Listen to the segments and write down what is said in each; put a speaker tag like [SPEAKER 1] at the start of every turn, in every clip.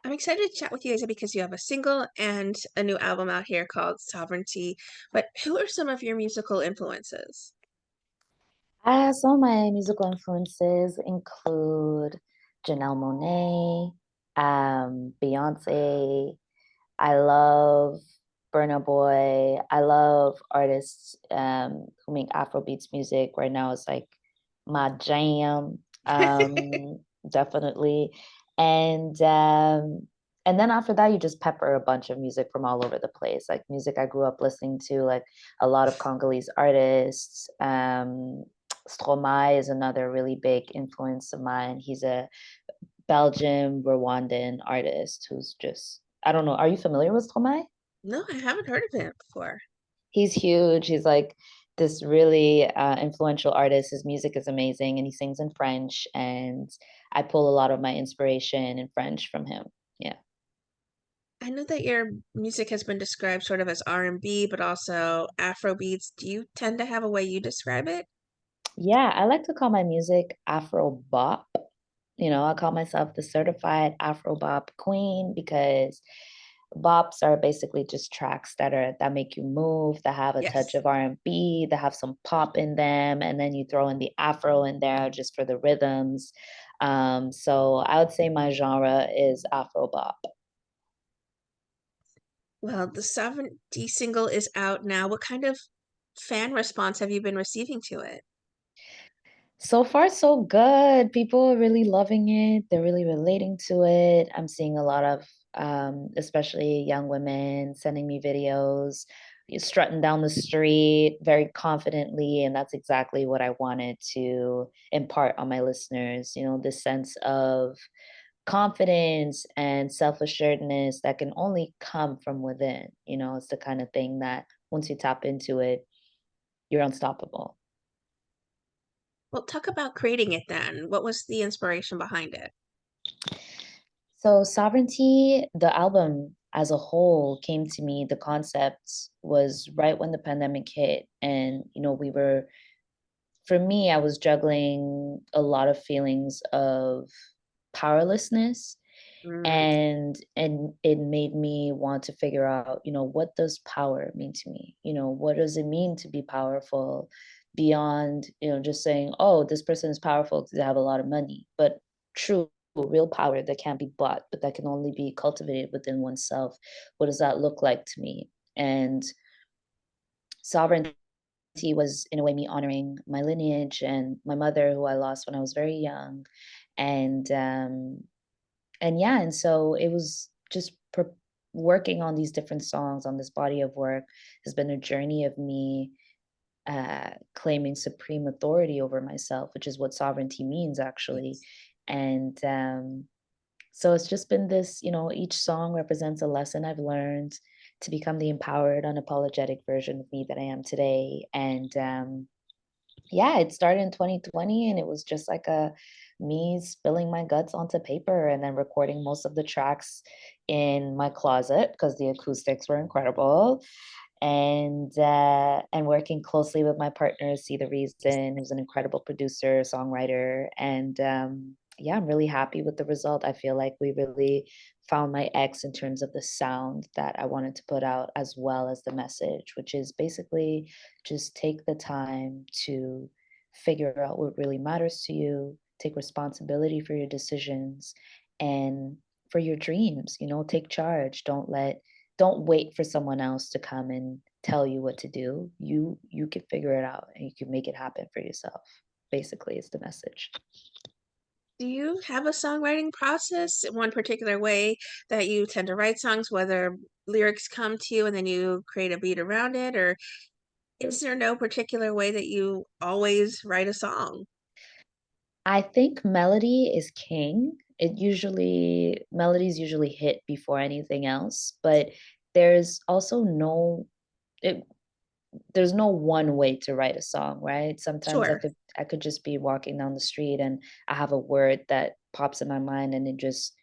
[SPEAKER 1] I'm excited to chat with you, Aiza, because you have a single and a new album out here called Sovereignty. But who are some of your musical influences?
[SPEAKER 2] Some of my musical influences include Janelle Monáe, Beyonce. I love Burna Boy. I love artists who make Afrobeats music. Right now, it's like my jam, definitely. And um, and then after that, you just pepper a bunch of music from all over the place, like music I grew up listening to, like a lot of Congolese artists. Stromae is another really big influence of mine. He's a Belgian Rwandan artist who's just, I don't know. Are you familiar with Stromae?
[SPEAKER 1] No, I haven't heard of him before.
[SPEAKER 2] He's huge. He's like this really influential artist. His music is amazing and he sings in French. And I pull a lot of my inspiration in French from him. Yeah.
[SPEAKER 1] I know that your music has been described sort of as R&B, but also Afrobeats. Do you tend to have a way you describe it?
[SPEAKER 2] Yeah, I like to call my music Afro bop. I call myself the certified Afro bop queen because bops are basically just tracks that make you move, that have a touch
[SPEAKER 1] Yes.
[SPEAKER 2] of R&B, that have some pop in them, and then you throw in the Afro in there just for the rhythms. So I would say my genre is Afro bop.
[SPEAKER 1] Well, the Sovereignty single is out now. What kind of fan response have you been receiving to it?
[SPEAKER 2] So far, so good. People are really loving it. They're really relating to it. I'm seeing a lot of, especially young women, sending me videos, strutting down the street very confidently. And that's exactly what I wanted to impart on my listeners. This sense of confidence and self assuredness that can only come from within. It's the kind of thing that once you tap into it, you're unstoppable.
[SPEAKER 1] Well, talk about creating it then. What was the inspiration behind it?
[SPEAKER 2] So, Sovereignty, the album as a whole came to me. The concept was right when the pandemic hit. And, for me, I was juggling a lot of feelings of powerlessness.
[SPEAKER 1] Mm,
[SPEAKER 2] And it made me want to figure out, what does power mean to me? What does it mean to be powerful beyond, just saying, oh, this person is powerful because they have a lot of money, but true real power that can't be bought, but that can only be cultivated within oneself. What does that look like to me? And sovereignty was in a way me honoring my lineage and my mother who I lost when I was very young. And yeah, and so it was just working on these different songs on this body of work has been a journey of me claiming supreme authority over myself, which is what sovereignty means actually.
[SPEAKER 1] yes.
[SPEAKER 2] And so it's just been this, each song represents a lesson I've learned to become the empowered, unapologetic version of me that I am today. And yeah, it started in 2020 and it was just like a me spilling my guts onto paper and then recording most of the tracks in my closet because the acoustics were incredible. And working closely with my partner, See the Reason, who's an incredible producer, songwriter. And yeah, I'm really happy with the result. I feel like we really found my X in terms of the sound that I wanted to put out, as well as the message, which is basically just take the time to figure out what really matters to you, take responsibility for your decisions and for your dreams, take charge. Don't wait for someone else to come and tell you what to do. You can figure it out and you can make it happen for yourself. Basically, is the message.
[SPEAKER 1] Do you have a songwriting process, one particular way that you tend to write songs, whether lyrics come to you and then you create a beat around it, or is there no particular way that you always write a song?
[SPEAKER 2] I think melody is king. Melodies usually hit before anything else, but there's also no it, there's no one way to write a song, right? Sometimes
[SPEAKER 1] Sure.
[SPEAKER 2] I could just be walking down the street and I have a word that pops in my mind and it just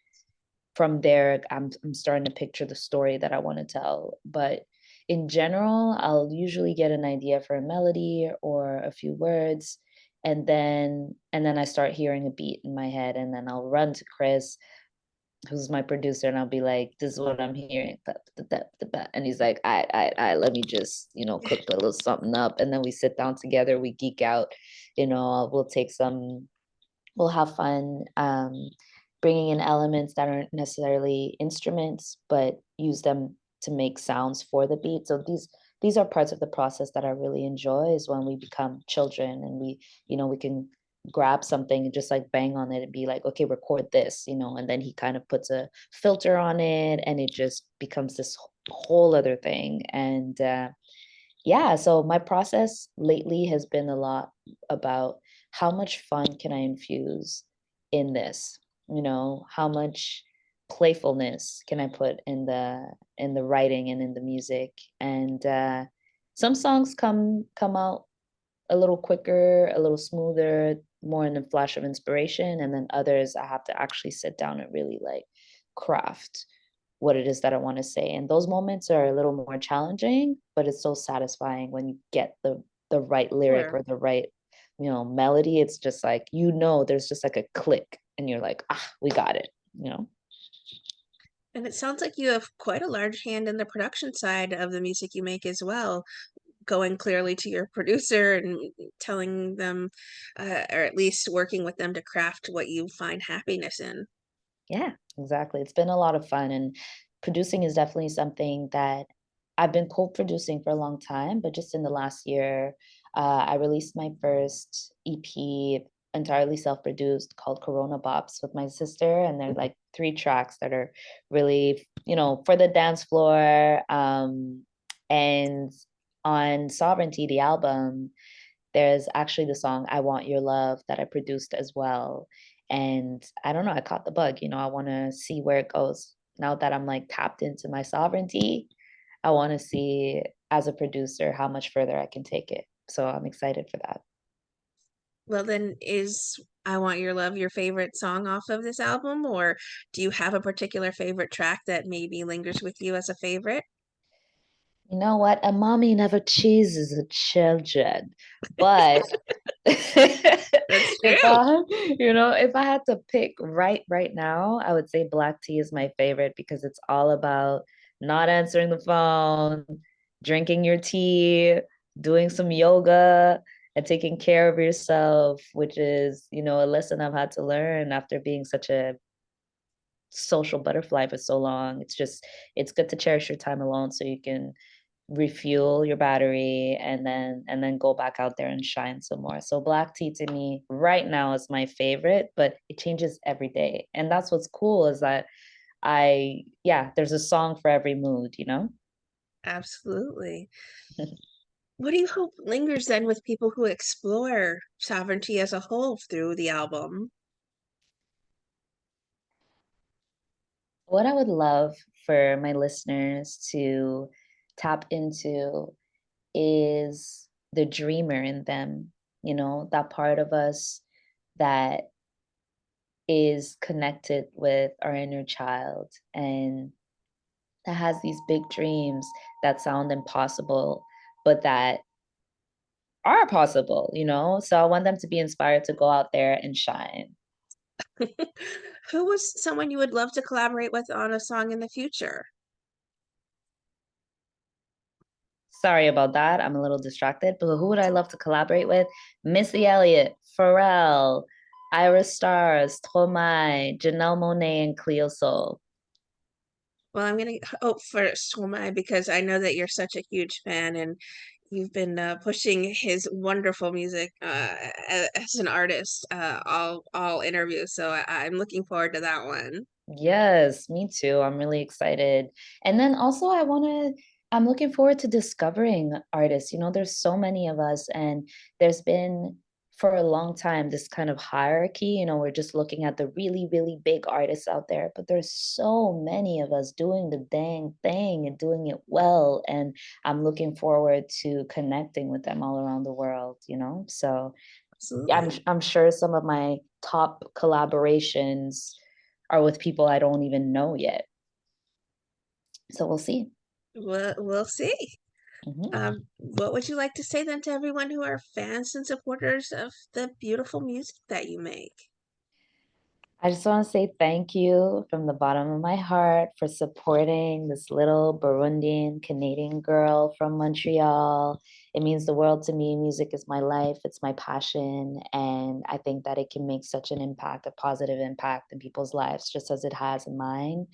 [SPEAKER 2] from there I'm starting to picture the story that I want to tell. But in general, I'll usually get an idea for a melody or a few words and then I start hearing a beat in my head and then I'll run to Chris who's my producer, and I'll be like, "This is what I'm hearing," and he's like, "I, let me just, cook a little something up," and then we sit down together, we geek out, we'll take some we'll have fun bringing in elements that aren't necessarily instruments, but use them to make sounds for the beat. So these are parts of the process that I really enjoy is when we become children and we can grab something and just like bang on it and be like, okay, record this, and then he kind of puts a filter on it and it just becomes this whole other thing. And yeah, so my process lately has been a lot about how much fun can I infuse in this? How much playfulness can I put in the writing and in the music? And some songs come out a little quicker, a little smoother, more in a flash of inspiration, and then others I have to actually sit down and really like craft what it is that I want to say. And those moments are a little more challenging, but it's so satisfying when you get the right lyric
[SPEAKER 1] Sure.
[SPEAKER 2] or the right, melody. It's just like, there's just like a click and you're like, ah, we got it.
[SPEAKER 1] And it sounds like you have quite a large hand in the production side of the music you make as well, going clearly to your producer and telling them, or at least working with them to craft what you find happiness in.
[SPEAKER 2] Yeah, exactly. It's been a lot of fun, and producing is definitely something that I've been co-producing for a long time, but just in the last year, I released my first EP entirely self-produced called Corona Bops with my sister, and they're like 3 tracks that are really, for the dance floor. And on Sovereignty, the album, there's actually the song I Want Your Love that I produced as well. And I don't know, I caught the bug, I want to see where it goes. Now that I'm like tapped into my sovereignty, I want to see as a producer how much further I can take it. So I'm excited for that.
[SPEAKER 1] Well, then, is I Want Your Love your favorite song off of this album, or do you have a particular favorite track that maybe lingers with you as a favorite?
[SPEAKER 2] You know what? A mommy never chooses her children, but
[SPEAKER 1] That's true.
[SPEAKER 2] if I had to pick right now, I would say black tea is my favorite because it's all about not answering the phone, drinking your tea, doing some yoga, and taking care of yourself, which is, a lesson I've had to learn after being such a social butterfly for so long. It's good to cherish your time alone so you can refuel your battery and then go back out there and shine some more. So black tea to me right now is my favorite, but it changes every day. And that's what's cool is that there's a song for every mood.
[SPEAKER 1] Absolutely. What do you hope lingers then with people who explore sovereignty as a whole through the album?
[SPEAKER 2] What I would love for my listeners to tap into is the dreamer in them, that part of us that is connected with our inner child and that has these big dreams that sound impossible, but that are possible. So I want them to be inspired to go out there and shine.
[SPEAKER 1] Who was someone you would love to collaborate with on a song in the future?
[SPEAKER 2] Sorry about that. I'm a little distracted, but who would I love to collaborate with? Missy Elliott, Pharrell, Iris Stars, Stromae, Janelle Monáe, and Cleo Sol.
[SPEAKER 1] Well, I'm gonna hope for Stromae because I know that you're such a huge fan and you've been pushing his wonderful music as an artist all interviews. So I'm looking forward to that one.
[SPEAKER 2] Yes, me too. I'm really excited. And then also I'm looking forward to discovering artists. There's so many of us and there's been for a long time this kind of hierarchy, we're just looking at the really, really big artists out there, but there's so many of us doing the dang thing and doing it well. And I'm looking forward to connecting with them all around the world. So
[SPEAKER 1] Absolutely.
[SPEAKER 2] I'm sure some of my top collaborations are with people I don't even know yet. So we'll see.
[SPEAKER 1] We'll see.
[SPEAKER 2] Mhm.
[SPEAKER 1] What would you like to say then to everyone who are fans and supporters of the beautiful music that you make?
[SPEAKER 2] I just want to say thank you from the bottom of my heart for supporting this little Burundian Canadian girl from Montreal. It means the world to me. Music is my life, it's my passion. And I think that it can make such an impact, a positive impact in people's lives, just as it has in mine.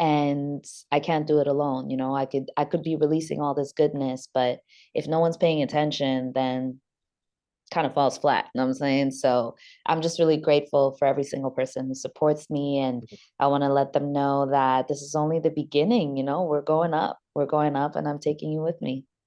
[SPEAKER 2] And I can't do it alone. I could be releasing all this goodness, but if no one's paying attention, then kind of falls flat. You know what I'm saying? So I'm just really grateful for every single person who supports me. And I want to let them know that this is only the beginning. We're going up. We're going up, and I'm taking you with me.